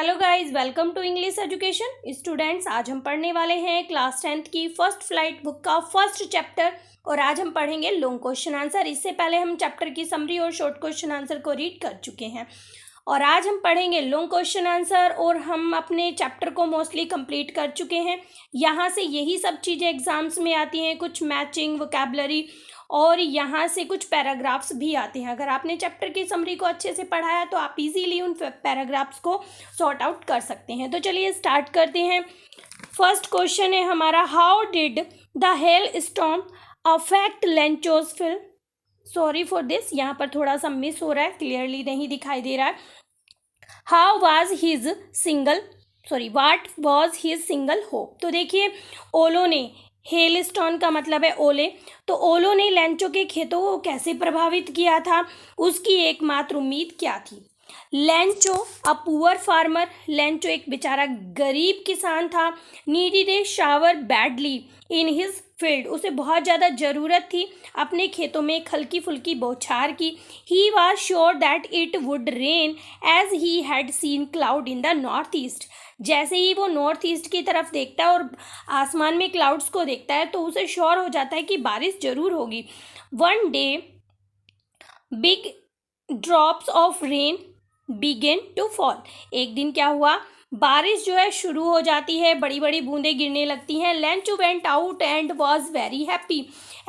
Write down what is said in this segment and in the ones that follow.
Hello guys, welcome to English education students. आज हम पढ़ने वाले हैं क्लास 10th की फर्स्ट फ्लाइट बुक का फर्स्ट चैप्टर और आज हम पढ़ेंगे लॉन्ग क्वेश्चन आंसर। इससे पहले हम चैप्टर की समरी और शॉर्ट क्वेश्चन आंसर को रीड कर चुके हैं और आज हम पढ़ेंगे लॉन्ग क्वेश्चन आंसर और हम अपने चैप्टर को मोस्टली कंप्लीट कर चुके हैं। यहाँ से यही सब चीज़ें एग्जाम्स में आती हैं, कुछ मैचिंग, वोकैबुलरी और यहाँ से कुछ पैराग्राफ्स भी आते हैं। अगर आपने चैप्टर की समरी को अच्छे से पढ़ा है तो आप इजीली उन पैराग्राफ्स को सॉर्ट आउट कर सकते हैं। तो चलिए स्टार्ट करते हैं। फर्स्ट क्वेश्चन है हमारा, how did the hail storm affect Lencho's film. Sorry for this, यहाँ पर थोड़ा सा मिस हो रहा है, क्लियरली नहीं दिखाई दे रहा है। How was his single what was his single hope. तो देखिए, ओलो ने, हेल स्टॉर्म का मतलब है ओले, तो ओलो ने लेंचो के खेतों को कैसे प्रभावित किया था, उसकी एकमात्र उम्मीद क्या थी। Lencho a poor farmer, Lencho एक बेचारा गरीब किसान था। Needed A shower badly in his field, उसे बहुत ज़्यादा ज़रूरत थी अपने खेतों में एक हल्की फुल्की बौछार की। He was sure that it would rain as he had seen cloud in the north east. जैसे ही वो नॉर्थ ईस्ट की तरफ देखता है और आसमान में क्लाउड्स को देखता है तो उसे श्योर हो जाता है कि बारिश जरूर होगी। One day big drops of rain began to fall, एक दिन क्या हुआ, बारिश जो है शुरू हो जाती है, बड़ी बड़ी बूंदें गिरने लगती हैं। Lencho went out and was very happy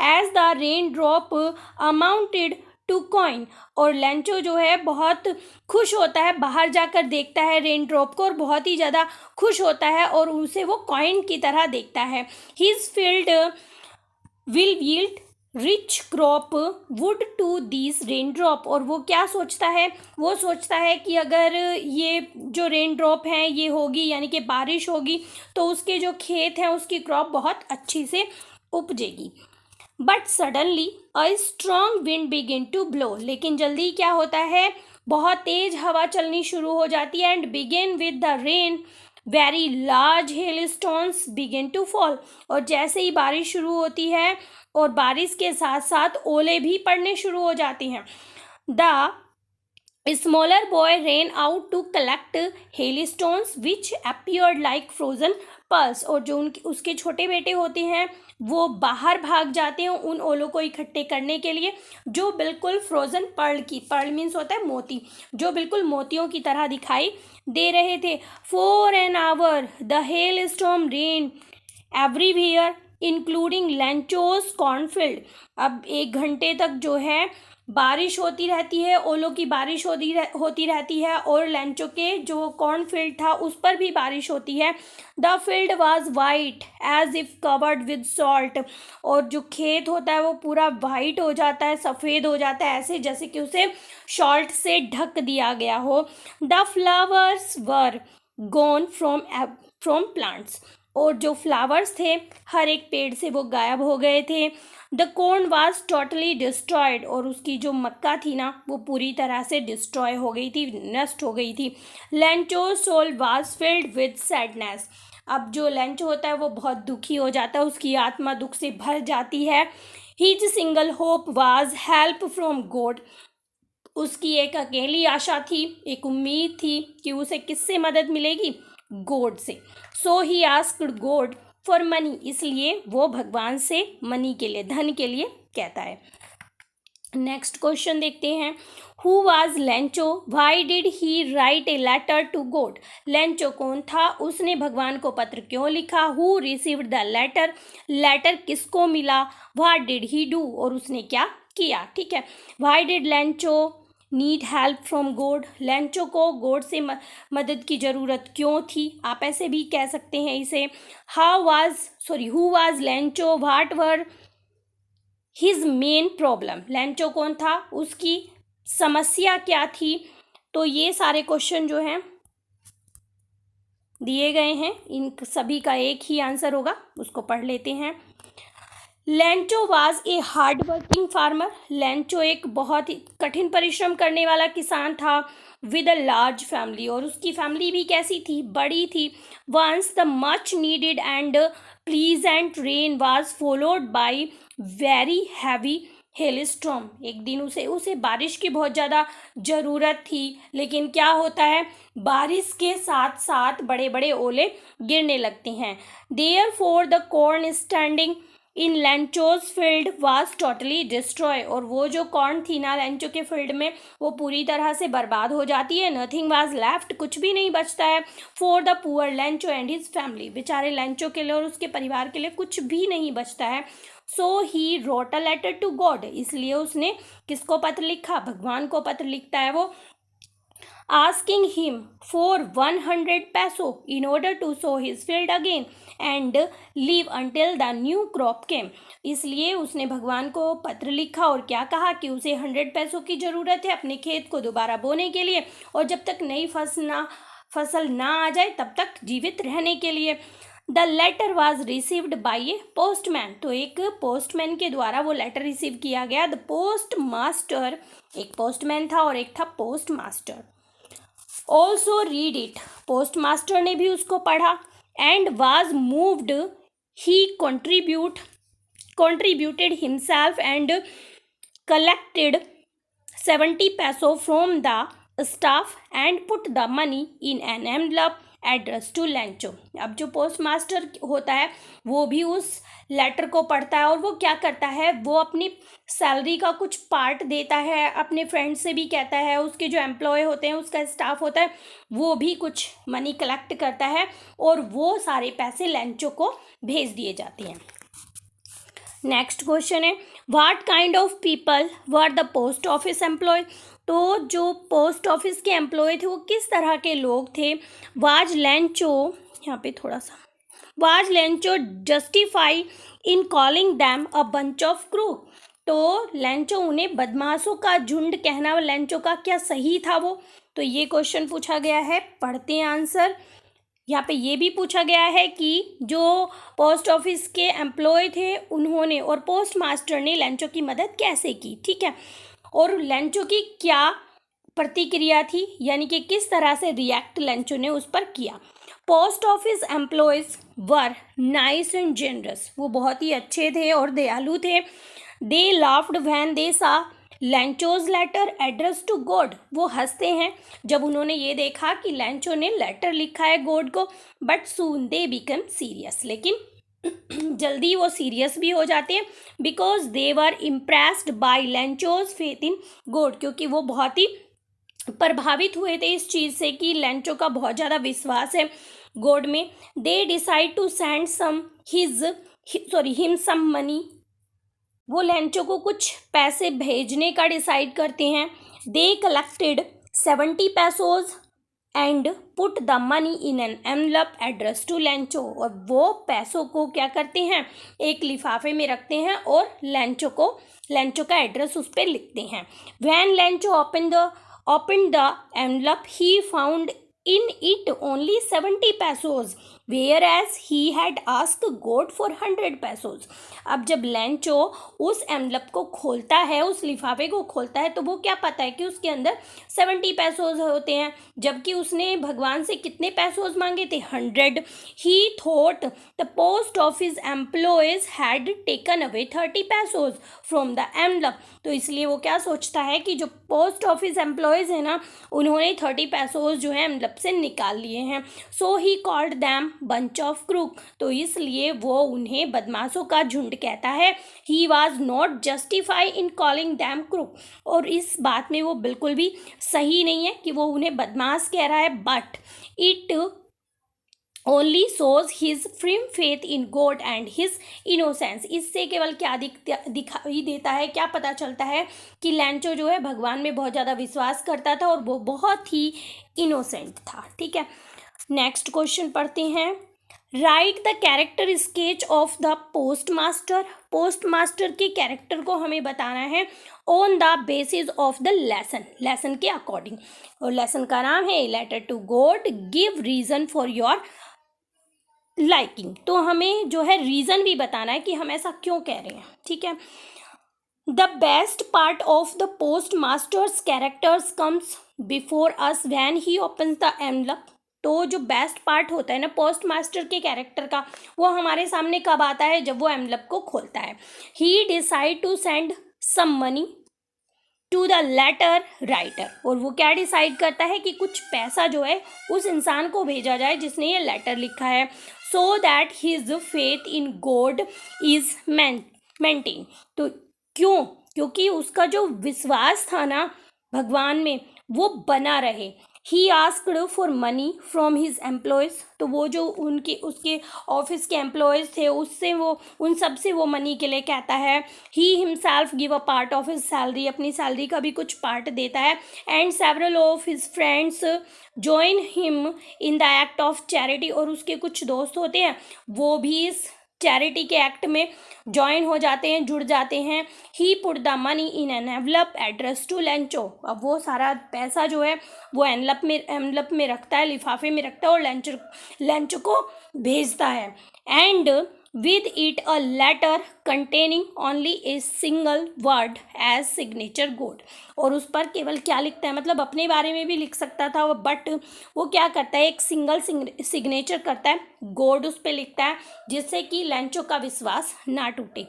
as the rain drop amounted to coin, और लेंचो जो है बहुत खुश होता है, बाहर जाकर देखता है रेन ड्रॉप को और बहुत ही ज़्यादा खुश होता है और उसे वो कॉइन की तरह देखता है। His field will yield rich crop would to this rain drop, और वो क्या सोचता है, वो सोचता है कि अगर ये जो रेन ड्रॉप हैं ये होगी यानी कि बारिश होगी तो उसके जो खेत हैं उसकी क्रॉप बहुत अच्छी से उपजेगी। But suddenly a strong wind begin to blow, लेकिन जल्दी क्या होता है, बहुत तेज हवा चलनी शुरू हो जाती है। And begin with the rain very large hail stones begin to fall, और जैसे ही बारिश शुरू होती है और बारिश के साथ साथ ओले भी पड़ने शुरू हो जाती हैं। The smaller boy ran out to collect hail stones which appeared like frozen pearls, और जो उसके छोटे बेटे होते हैं वो बाहर भाग जाते हैं उन ओलों को इकट्ठे करने के लिए जो बिल्कुल फ्रोजन पर्ल मीन्स होता है मोती, जो बिल्कुल मोतियों की तरह दिखाई दे रहे थे। For an hour the hail storm rain everywhere including Lencho's cornfield, अब 1 घंटे तक जो है बारिश होती रहती है, ओलों की बारिश होती रहती है और लेंचो के जो कॉर्नफील्ड था उस पर भी बारिश होती है। The field was white as if covered with salt, और जो खेत होता है वो पूरा वाइट हो जाता है, सफ़ेद हो जाता है, ऐसे जैसे कि उसे सॉल्ट से ढक दिया गया हो। The flowers were gone from plants, और जो फ्लावर्स थे हर एक पेड़ से वो गायब हो गए थे। The corn was totally destroyed, और उसकी जो मक्का थी ना वो पूरी तरह से डिस्ट्रॉय हो गई थी, नष्ट हो गई थी। Lencho soul was filled with sadness, अब जो लेंचो होता है वो बहुत दुखी हो जाता है, उसकी आत्मा दुख से भर जाती है। His single hope was help from God, उसकी एक अकेली आशा थी, एक उम्मीद थी कि उसे किससे मदद मिलेगी, गॉड से। So he asked god for money, इसलिए वो भगवान से मनी के लिए, धन के लिए कहता है। नेक्स्ट क्वेश्चन देखते हैं। Who was Lencho, why did he write a letter to God, Lencho कौन था, उसने भगवान को पत्र क्यों लिखा। Who received the letter, letter किसको मिला। व्हाट डिड ही डू, और उसने क्या किया। ठीक है, why did Lencho need help from God, Lencho को गॉड से मदद की ज़रूरत क्यों थी, आप ऐसे भी कह सकते हैं इसे। Who was Lencho, what were his main problem, Lencho कौन था, उसकी समस्या क्या थी। तो ये सारे क्वेश्चन जो हैं दिए गए हैं, इन सभी का एक ही आंसर होगा, उसको पढ़ लेते हैं। Lencho was a hard working farmer, Lencho एक बहुत ही कठिन परिश्रम करने वाला किसान था। विद अ लार्ज फैमिली, और उसकी फैमिली भी कैसी थी, बड़ी थी। Once the much needed and pleasant rain was followed by very heavy hailstorm, एक दिन उसे बारिश की बहुत ज़्यादा ज़रूरत थी, लेकिन क्या होता है, बारिश के साथ साथ बड़े बड़े ओले गिरने लगते हैं। Therefore the corn standing in Lencho's field was totally destroy, और वो जो कॉर्न थी ना लेंचो के फील्ड में, वो पूरी तरह से बर्बाद हो जाती है। नथिंग वाज लेफ्ट, कुछ भी नहीं बचता है। For the poor Lencho and his family, बेचारे लेंचो के लिए और उसके परिवार के लिए कुछ भी नहीं बचता है। So he wrote a letter to god, इसलिए उसने किसको पत्र लिखा, भगवान को पत्र लिखता है वो, asking him for 100 peso in order to sow his field again and live until the new crop came। इसलिए उसने भगवान को पत्र लिखा और क्या कहा कि उसे 100 पैसों की ज़रूरत है अपने खेत को दोबारा बोने के लिए, और जब तक नई फसल ना आ जाए तब तक जीवित रहने के लिए। The letter was received by a postman, तो एक पोस्टमैन के द्वारा वो लेटर रिसीव किया गया। द पोस्ट मास्टर, एक पोस्टमैन था और एक था post master. Also read it, post master ने भी उसको पढ़ा। And was moved, he contributed himself and collected 70 peso from the staff and put the money in an envelope address to Lencho. अब जो पोस्ट मास्टर होता है वो भी उस लेटर को पढ़ता है और वो क्या करता है, वो अपनी सैलरी का कुछ पार्ट देता है, अपने फ्रेंड से भी कहता है, उसके जो एम्प्लॉय होते हैं, उसका स्टाफ होता है, वो भी कुछ मनी कलेक्ट करता है और वो सारे पैसे लेंचो को भेज दिए जाते हैं। नेक्स्ट क्वेश्चन है, what kind of people were the post office employ, तो जो पोस्ट ऑफिस के एम्प्लॉय थे वो किस तरह के लोग थे। वाज लेंचो, यहाँ पे थोड़ा सा, was Lencho justify in calling them a bunch of crook, तो लेंचो उन्हें बदमाशों का झुंड कहना लेंचो का क्या सही था वो, तो ये क्वेश्चन पूछा गया है। पढ़ते हैं आंसर। यहाँ पे ये भी पूछा गया है कि जो पोस्ट ऑफिस के एम्प्लॉय थे उन्होंने और पोस्ट मास्टर ने लेंचो की मदद कैसे की, ठीक है, और लेंचो की क्या प्रतिक्रिया थी, यानी कि किस तरह से रिएक्ट लेंचो ने उस पर किया। Post office employees were nice and generous, वो बहुत ही अच्छे थे और दयालु थे। दे laughed when they saw Lencho's letter address to God, वो हंसते हैं जब उन्होंने ये देखा कि लेंचो ने लेटर लिखा है गॉड को। But soon they become serious, लेकिन जल्दी वो सीरियस भी हो जाते हैं। Because they were impressed by Lencho's faith in God, क्योंकि वो बहुत ही प्रभावित हुए थे इस चीज़ से कि लेंचो का बहुत ज़्यादा विश्वास है गॉड में। They decide to send him some money, वो लेंचो को कुछ पैसे भेजने का डिसाइड करते हैं। They collected 70 pesos and put the money in an envelope address to Lencho, और वो पैसों को क्या करते हैं, एक लिफाफे में रखते हैं और लेंचो का एड्रेस उस पर लिखते हैं। When Lencho opened the envelope, he found in it only 70 pesos, whereas he had asked God for 100 pesos। अब जब लेंचो उस एनवलप को खोलता है, उस लिफाफे को खोलता है, तो वो क्या पता है कि उसके अंदर 70 पैसोज होते हैं, जबकि उसने भगवान से कितने पैसोज मांगे थे, 100। ही thought the post office employees had taken away 30 पैसोज from the envelope, तो इसलिए वो क्या सोचता है कि जो पोस्ट ऑफिस एम्प्लॉयज़ है ना, उन्होंने 30 पैसोज जो है एनवलप से निकाल लिए हैं। So he called them bunch of crook, तो इसलिए वो उन्हें बदमाशों का झुंड कहता है। He was not justify in calling them crook, और इस बात में वो बिल्कुल भी सही नहीं है कि वो उन्हें बदमाश कह रहा है, but it only shows his firm faith in god and his innocence, इससे केवल क्या दिखाई देता है, क्या पता चलता है कि लेंचो जो है भगवान में बहुत ज़्यादा विश्वास करता था और वो बहुत ही इनोसेंट था, ठीक है। नेक्स्ट क्वेश्चन पढ़ते हैं। Write the character sketch of the post master, post master के कैरेक्टर को हमें बताना है on the basis of the lesson के अकॉर्डिंग, और लेसन का नाम है letter to God give reason for your liking, तो हमें जो है रीज़न भी बताना है कि हम ऐसा क्यों कह रहे हैं, ठीक है। The best part of the post masters characters comes before us when he opens the envelope, तो जो बेस्ट पार्ट होता है ना पोस्ट मास्टर के कैरेक्टर का, वो हमारे सामने कब आता है, जब वो एनवलप को खोलता है। He decide to send some money to the letter writer, और वो क्या डिसाइड करता है कि कुछ पैसा जो है उस इंसान को भेजा जाए जिसने ये लेटर लिखा है, so that his faith in God is maintain. तो क्योंकि उसका जो विश्वास था ना भगवान में वो बना रहे। He asked for money from his employees, तो वो जो उसके ऑफिस के एम्प्लॉयज़ थे उससे वो उन सब से वो मनी के लिए कहता है। He himself give a part of his salary, अपनी सैलरी का भी कुछ पार्ट देता है। And several of his friends join him in the act of charity, और उसके कुछ दोस्त होते हैं वो भी इस चैरिटी के एक्ट में ज्वाइन हो जाते हैं, जुड़ जाते हैं। He put the money in an envelope address to Lencho, अब वो सारा पैसा जो है वो एनवलप में रखता है, लिफाफे में रखता है और लेंचो को भेजता है। And with it a letter containing only a single word as signature God, और उस पर केवल क्या लिखता है, मतलब अपने बारे में भी लिख सकता था वो, बट वो क्या करता है एक सिंगल सिग्नेचर करता है, गॉड उस पर लिखता है, जिससे कि लेंचो का विश्वास ना टूटे।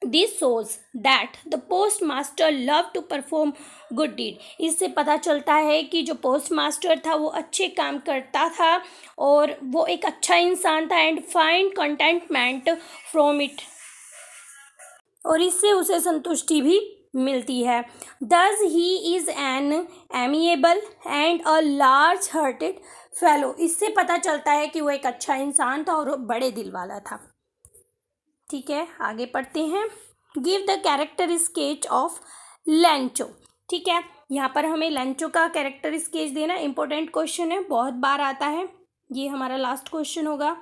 This shows that the post master love to perform good deed, इससे पता चलता है कि जो पोस्ट मास्टर था वो अच्छे काम करता था और वो एक अच्छा इंसान था। And find contentment from it, और इससे उसे संतुष्टि भी मिलती है। Thus he is an amiable and a large hearted fellow, इससे पता चलता है कि वो एक अच्छा इंसान था और वो बड़े दिल वाला था। ठीक है, आगे पढ़ते हैं। Give the character sketch of Lencho. ठीक है, यहाँ पर हमें लेंचो का कैरेक्टर स्केच देना इंपॉर्टेंट क्वेश्चन है, बहुत बार आता है, ये हमारा लास्ट क्वेश्चन होगा।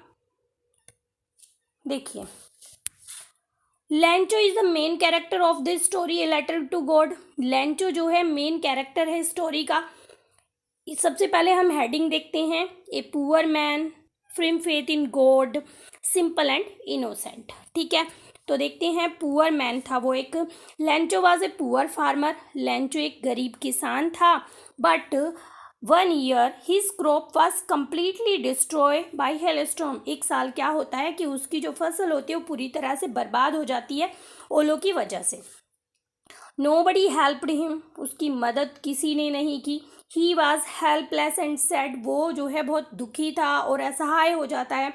देखिए, Lencho is the main character of this story a letter to God. Lencho जो है मेन कैरेक्टर है स्टोरी का। सबसे पहले हम हेडिंग देखते हैं, a poor man from faith in God simple and innocent. ठीक है, तो देखते हैं पुअर मैन था वो एक, Lencho was a poor farmer, Lencho एक गरीब किसान था। But one year his crop was completely destroy by hailstorm, एक साल क्या होता है कि उसकी जो फसल होती है वो पूरी तरह से बर्बाद हो जाती है ओलों की वजह से। नोबडी हेल्प्ड हिम, उसकी मदद किसी ने नहीं की। He was helpless and sad, वो जो है बहुत दुखी था और असहाय हो जाता है।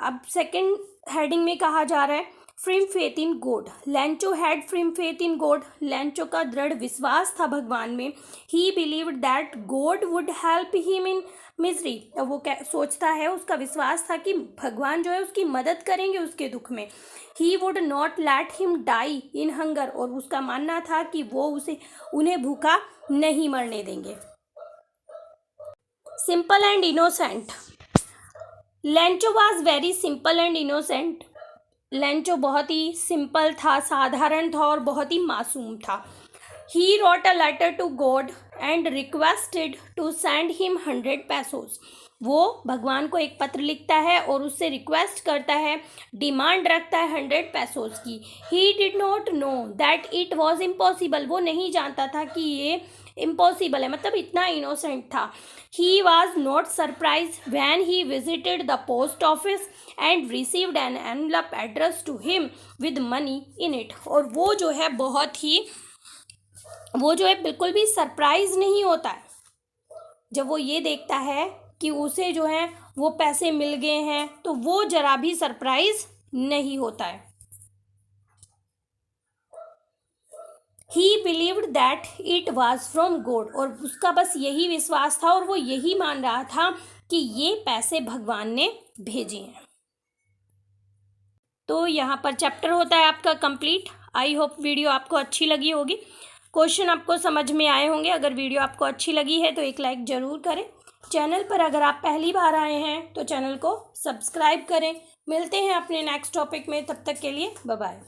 अब सेकंड हेडिंग में कहा जा रहा है from faith in God, Lencho had from faith in God, Lencho का दृढ़ विश्वास था भगवान में। ही believed that God would help him in misery, वो क्या सोचता है, उसका विश्वास था कि भगवान जो है उसकी मदद करेंगे उसके दुख में। He would not let him die in hunger, और उसका मानना था कि वो उन्हें भूखा नहीं मरने देंगे। Simple and innocent, Lencho was very simple and innocent, Lencho बहुत ही सिंपल था, साधारण था और बहुत ही मासूम था। He wrote a letter to God and requested to send him 100 pesos, वो भगवान को एक पत्र लिखता है और उससे रिक्वेस्ट करता है, डिमांड रखता है 100 pesos की। He did not know that it was impossible, वो नहीं जानता था कि ये इम्पॉसिबल है, मतलब इतना इनोसेंट था। He was not surprise when he visited the post office and received an envelope address to him with money in it, और वो जो है बिल्कुल भी सरप्राइज नहीं होता है जब वो ये देखता है कि उसे जो है वो पैसे मिल गए हैं, तो वो जरा भी सरप्राइज नहीं होता है। ही believed that it was from God, और उसका बस यही विश्वास था और वो यही मान रहा था कि ये पैसे भगवान ने भेजे हैं। तो यहाँ पर चैप्टर होता है आपका कंप्लीट। आई होप वीडियो आपको अच्छी लगी होगी, क्वेश्चन आपको समझ में आए होंगे। अगर वीडियो आपको अच्छी लगी है तो एक लाइक ज़रूर करें। चैनल पर अगर आप पहली बार आए हैं तो चैनल को सब्सक्राइब करें। मिलते हैं अपने नेक्स्ट टॉपिक में, तब तक के लिए बाय बाय।